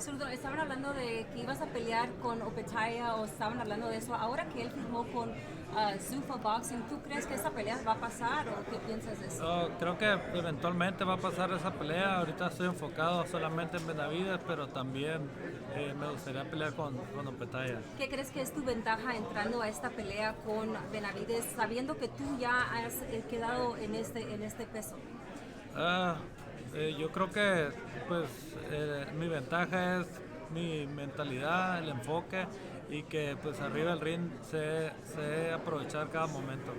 Zurdo, estaban hablando de que ibas a pelear con Opetaya o estaban hablando de eso. Ahora que él firmó con Zuffa Boxing, ¿tú crees que esa pelea va a pasar o qué piensas de eso? Creo que eventualmente va a pasar esa pelea. Ahorita estoy enfocado solamente en Benavidez, pero también me gustaría pelear con Opetaya. ¿Qué crees que es tu ventaja entrando a esta pelea con Benavidez, sabiendo que tú ya has quedado en este peso? Yo creo que pues mi ventaja es mi mentalidad, el enfoque y que pues arriba del ring sé aprovechar cada momento.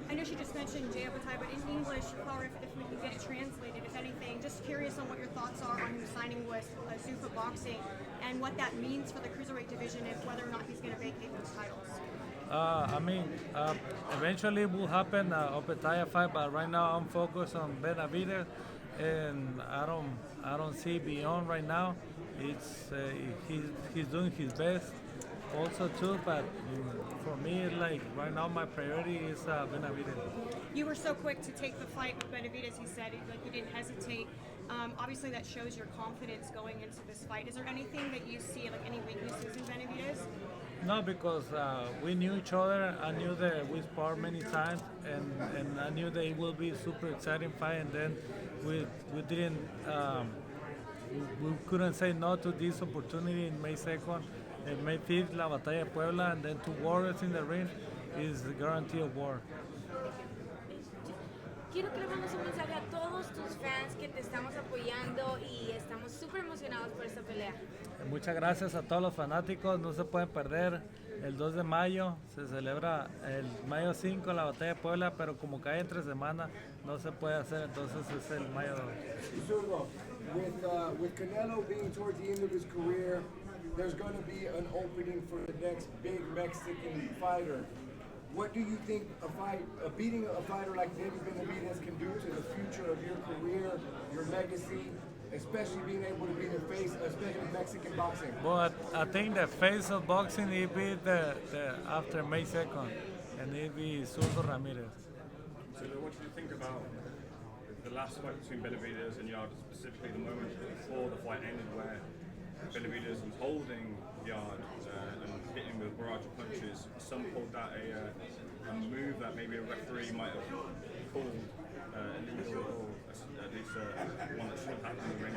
I know she just mentioned Jay Abatai, but in English, or if we can get it translated, if anything, just curious on what your thoughts are on him signing with Zuffa Boxing and what that means for the cruiserweight division and whether or not he's going to vacate those titles. Eventually it will happen, Opetaya fight, but right now I'm focused on Benavidez, and I don't see beyond right now. It's he's doing his best also too, but for me, like right now, my priority is Benavidez. You were so quick to take the fight with Benavidez. He said like you didn't hesitate. Obviously, that shows your confidence going into this fight. Is there anything that you see, like any weaknesses in Benavidez? No, because we knew each other. I knew that we sparred many times, and I knew that it will be a super exciting fight. And then we didn't we couldn't say no to this opportunity in May 2nd. And May 5th, La Batalla de Puebla, and then 2 warriors in the ring is the guarantee of war. Quiero que le mandes un mensaje a todos tus fans que te estamos apoyando y estamos súper emocionados por esta pelea. Muchas gracias a todos los fanáticos, no se pueden perder. El 2 de mayo se celebra el mayo 5 la Batalla de Puebla, pero como cae entre semana no se puede hacer, entonces es el mayo 2. With Canelo being towards the end of his career, there's going to be an opening for the next big Mexican fighter. What do you think beating a fighter like David Benavidez can do to the future of your career, your legacy, especially being able to be the face, especially Mexican boxing? Well, I think the face of boxing will be the after May 2nd, and it'll be Zurdo Ramírez. So what did you think about the last fight between Benavidez and Yard, specifically the moment before the fight ended where Benavidez was holding Yard and hitting with a barrage of punches? Some called that a move that maybe a referee might have called illegal, or at least one that should have happened in the ring.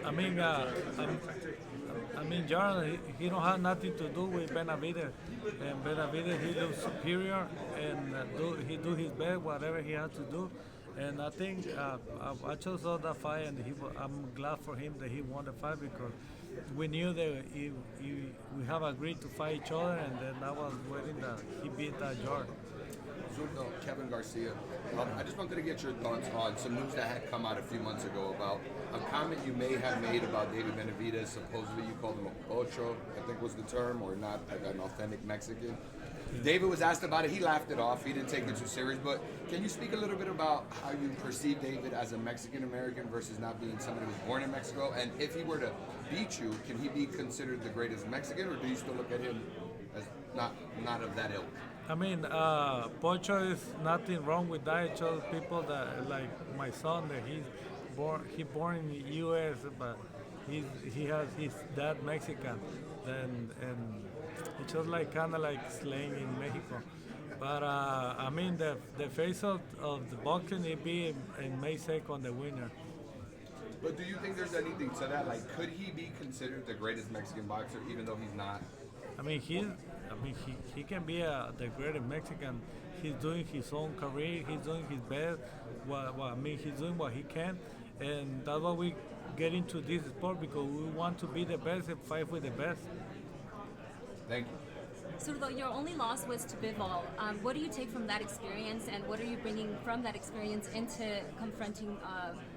I mean, Yard, he don't have nothing to do with Benavidez, and Benavidez he looks superior, and he do his best whatever he has to do. And I think I just saw that fight, and I'm glad for him that he won the fight because we knew that we have agreed to fight each other, and then I was waiting that he beat that Yard. Zurdo, Kevin Garcia. I just wanted to get your thoughts on some news that had come out a few months ago about a comment you may have made about David Benavidez. Supposedly you called him a ocho, I think was the term, or not like an authentic Mexican. David was asked about it. He laughed it off. He didn't take it too serious. But can you speak a little bit about how you perceive David as a Mexican American versus not being somebody who was born in Mexico? And if he were to beat you, can he be considered the greatest Mexican, or do you still look at him as not of that ilk? I mean, Pocho is nothing wrong with that. It shows people that, like my son, that he's born in the U.S., but his dad Mexican, and it's just like kind of like slang in Mexico. But I mean, the face of the boxing it be in May 2nd the winner. But do you think there's anything to that? Like, could he be considered the greatest Mexican boxer, even though he's not? I mean, he can be the greatest Mexican. He's doing his own career. He's doing his best. He's doing what he can, and that's why we get into this sport, because we want to be the best and fight with the best. Thank you. Zurdo, your only loss was to Bivol. What do you take from that experience, and what are you bringing from that experience into confronting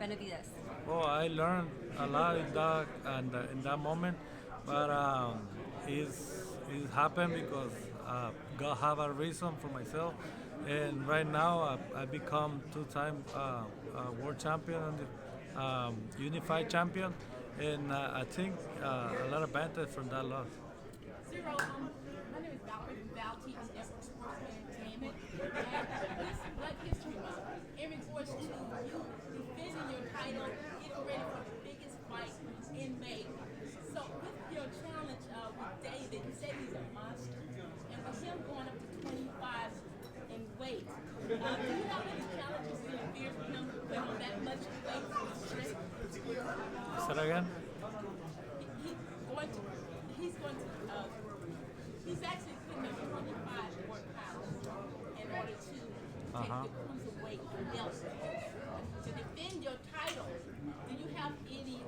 Benavidez? Well, I learned a lot in that moment, but it's happened because God have a reason for myself, and right now I become two-time world champion and unified champion, and I think a lot of advantage from that loss. Zero, my name is Val T. from Network Sports Entertainment. And this Black History Month, in regards to you defending your title, getting ready for the biggest fight in May. Say that again? He's actually putting up 25 more pounds in order to take the cruiserweight belt. To defend your title, do you have any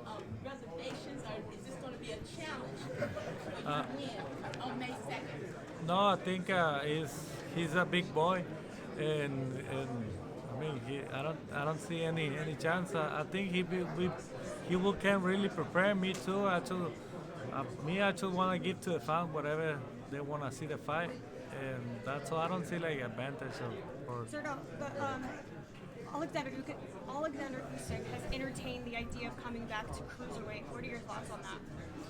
reservations, or is this going to be a challenge for you to win on May 2nd? No, I think he's a big boy, and I mean I don't see any chance. I think he will can really prepare me too. I just want to give to the fans whatever they want to see the fight, and that's all. I don't see like advantage or. Zurdo, Alexander Usyk has entertained the idea of coming back to cruiserweight. What are your thoughts on that?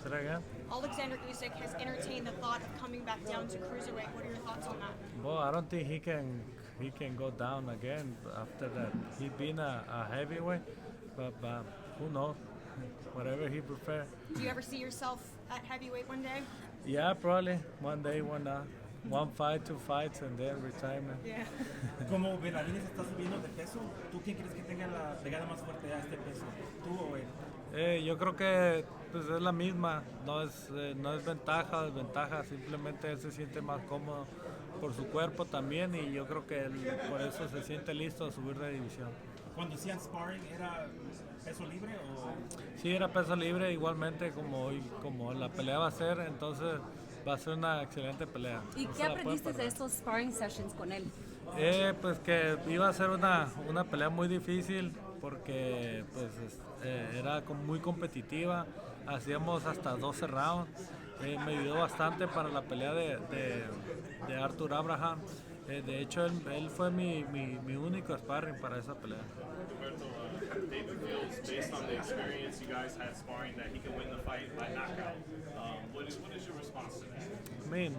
Say that again? Alexander Usyk has entertained the thought of coming back down to cruiserweight. What are your thoughts on that? Well, I don't think he can go down again after that. He's been a heavyweight, but who knows? Whatever he prefers. Do you ever see yourself at heavyweight one day? Yeah, probably one day, one fight, 2 fights, and then retirement. Yeah. Como Benavidez está subiendo de peso, ¿tú quién crees que tenga la pegada más fuerte a este peso? ¿Tú o él? Yo creo que pues es la misma, no es ventaja, desventaja, simplemente él se siente más cómodo por su cuerpo también y yo creo que él por eso se siente listo a subir de división. Cuando hacían sparring, ¿era peso libre o...? Sí, era peso libre igualmente como la pelea va a ser, entonces va a ser una excelente pelea. ¿Y qué aprendiste de estos sparring sessions con él? Pues que iba a ser una pelea muy difícil porque pues era muy competitiva, hacíamos hasta 12 rounds, me ayudó bastante para la pelea de Arthur Abraham. De hecho, él fue mi único sparring para esa pelea. Gilberto, David feels, based on the experience you guys had sparring, that he can win the fight by knockout. What is your response to that? I mean,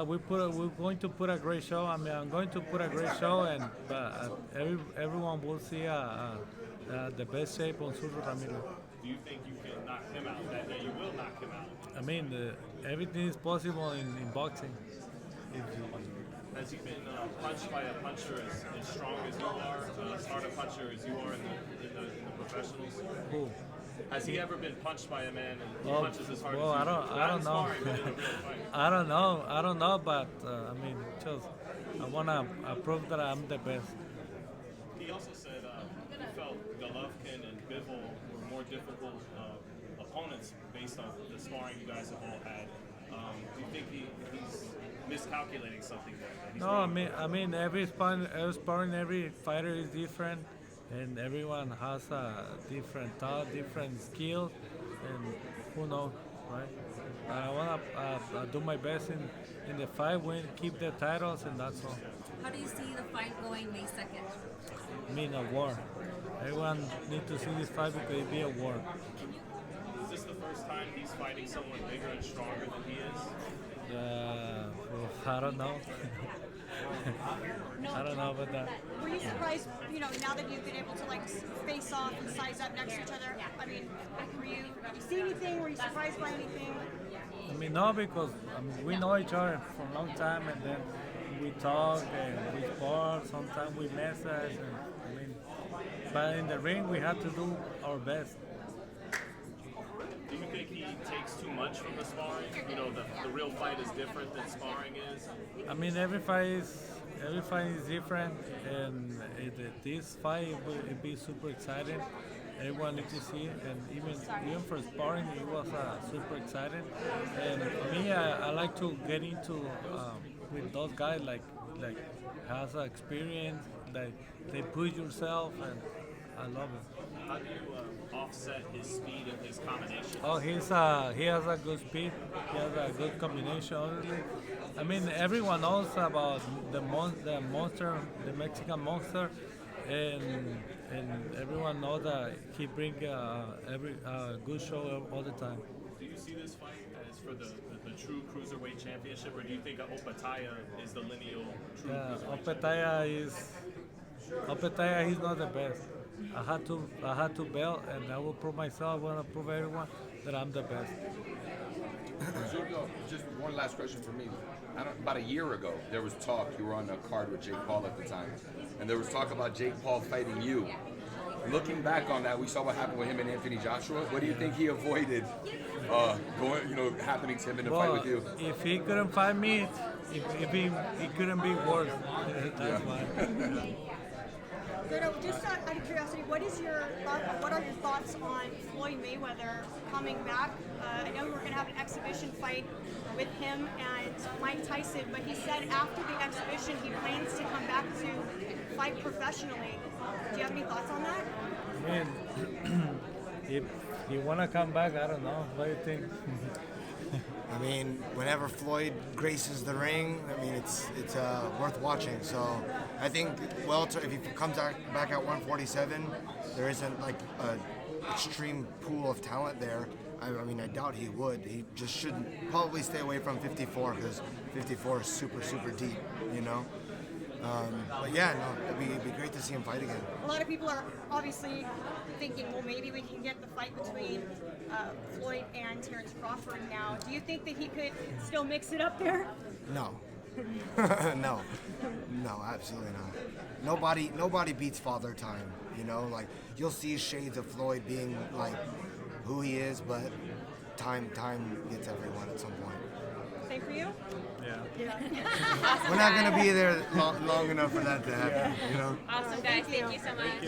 we're going to put a great show. I mean, I'm going to put a great show, and everyone will see the best shape on Zurdo Ramírez. Do you think you can knock him out? That you will knock him out? I mean, everything is possible in boxing. Has he been punched by a puncher as strong as you are, as hard a puncher as you are in the professionals? Who? Has he ever been punched by a man and he punches as hard as you? I don't know. I don't know, but I mean, just I wanna prove that I'm the best. He also said he felt Golovkin and Bivol were more difficult opponents based on the sparring you guys have all had. Do you think he's miscalculating something there? No, I mean every sparring, every fighter is different, and everyone has a different thought, different skills, and who knows, right? I want to do my best in the fight, win, keep the titles, and that's all. How do you see the fight going May 2nd? I mean, a war. Everyone needs to see this fight because it'll be a war. Is this the first time he's fighting someone bigger and stronger than he is? Well, I don't know. I don't know about that. Were you surprised, now that you've been able to face off and size up next to each other? I mean, did you see anything? Were you surprised by anything? I mean, no, because we know each other for a long time, and then we talk and we spar. Sometimes we message, and but in the ring we have to do our best. Do you think he takes too much from the sparring? The real fight is different than sparring is? I mean, every fight is different, and this fight will be super exciting. Everyone needs to see it, and even for sparring, it was super exciting. And for me, I like to get into with those guys like has experience, like they push yourself, and I love it. How do you offset his speed and his combination? Oh, he has a good speed. He has a good combination. Honestly, I mean, everyone knows about the monster, the Mexican monster, and everyone knows that he brings every good show all the time. Do you see this fight as for the true cruiserweight championship, or do you think Opetaya is the lineal true cruiserweight? Opetaya, he's not the best. I had to belt, and I will prove myself. I want to prove everyone that I'm the best. Zurdo, just one last question for me. About a year ago, there was talk, you were on a card with Jake Paul at the time, and there was talk about Jake Paul fighting you. Looking back on that, we saw what happened with him and Anthony Joshua. What do you think he avoided happening to him in a fight with you? If he couldn't fight me, if he couldn't be worse. That's why. Zurdo, just out of curiosity, what are your thoughts on Floyd Mayweather coming back? I know we're going to have an exhibition fight with him and Mike Tyson, but he said after the exhibition he plans to come back to fight professionally. Do you have any thoughts on that? I mean, if you want to come back, I don't know. What do you think? I mean, whenever Floyd graces the ring, I mean, it's worth watching. So I think welter, if he comes back at 147, there isn't like an extreme pool of talent there. I mean, I doubt he would. He just should probably stay away from 54 because 54 is super, super deep, you know? But yeah, no, it'd be great to see him fight again. A lot of people are obviously thinking, well, maybe we can get the fight between Floyd and Terrence Crawford now. Do you think that he could still mix it up there? No. No, absolutely not. Nobody beats Father Time, you know? Like, you'll see shades of Floyd being like who he is, but time gets everyone at some point. Same for you? Yeah. We're not gonna be there long enough for that to happen, you know? Awesome, guys. Thank you so much.